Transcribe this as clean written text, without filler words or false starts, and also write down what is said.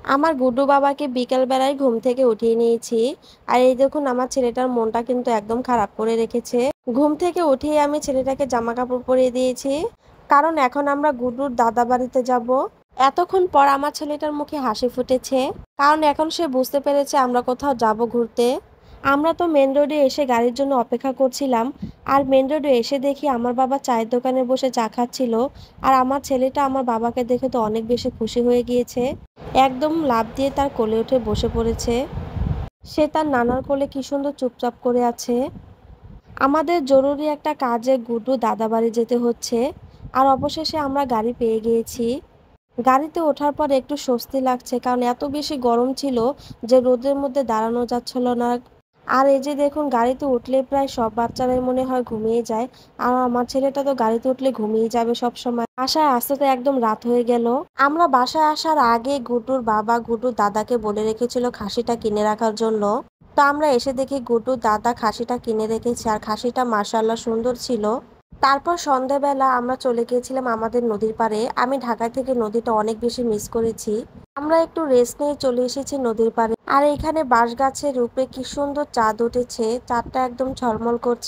আমার গুড্ডু বাবাকে বিকেল বেলায় ঘুম থেকে উঠিয়ে নিয়েছি। আর এই দেখুন আমার ছেলেটার মনটা কিন্তু একদম খারাপ করে রেখেছে। ঘুম থেকে উঠিয়ে আমি ছেলেটাকে জামা কাপড় পরিয়ে দিয়েছি, কারণ এখন আমরা গুড্ডুর দাদা বাড়িতে যাব। এতক্ষণ পর আমার ছেলেটার মুখে হাসি ফুটেছে, কারণ এখন সে বুঝতে পেরেছে আমরা কোথাও যাব ঘুরতে। আমরা তো মেন রোডে এসে গাড়ির জন্য অপেক্ষা করছিলাম, আর মেন রোডে এসে দেখি আমার বাবা চায়ের দোকানে বসে চা খাচ্ছিল। আর আমার ছেলেটা আমার বাবাকে দেখে তো অনেক বেশি খুশি হয়ে গিয়েছে, একদম লাফ দিয়ে তার কোলে উঠে বসে পড়েছে। সে তার নানার কোলে কি সুন্দর চুপচাপ করে আছে। আমাদের জরুরি একটা কাজে গুড্ডু দাদাবাড়ি যেতে হচ্ছে। আর অবশেষে আমরা গাড়ি পেয়ে গিয়েছি। গাড়িতে ওঠার পর একটু স্বস্তি লাগছে, কারণ এত বেশি গরম ছিল যে রোদের মধ্যে দাঁড়ানো যাচ্ছিল না। আর এই যে দেখুন, গাড়িতে উঠলে প্রায় সব বাচ্চারাই মনে হয় ঘুমিয়ে যায়। আর আমার ছেলেটা তো গাড়িতে উঠলে ঘুমিয়ে যাবে সব সময়। বাসায় আসতে তো একদম রাত হয়ে গেল। আমরা বাসায় আসার আগে গুড্ডুর বাবা গুড্ডুর দাদাকে বলে রেখেছিল খাসিটা কিনে রাখার জন্য। তো আমরা এসে দেখি গুড্ডুর দাদা খাসিটা কিনে রেখেছে, আর খাসিটা মাশাআল্লাহ সুন্দর ছিল। তারপর সন্ধ্যাবেলা আমরা চলে গিয়েছিলাম আমাদের নদীর পাড়ে। আমি ঢাকা থেকে নদীটা অনেক বেশি মিস করেছি। আমরা একটু রেস্ট নিয়ে চলে এসেছি নদীর পাড়ে। আর এখানে বাঁশ গাছের উপরে কি সুন্দর চাঁদ উঠেছে, চাঁদটা একদম ঝলমল করছে।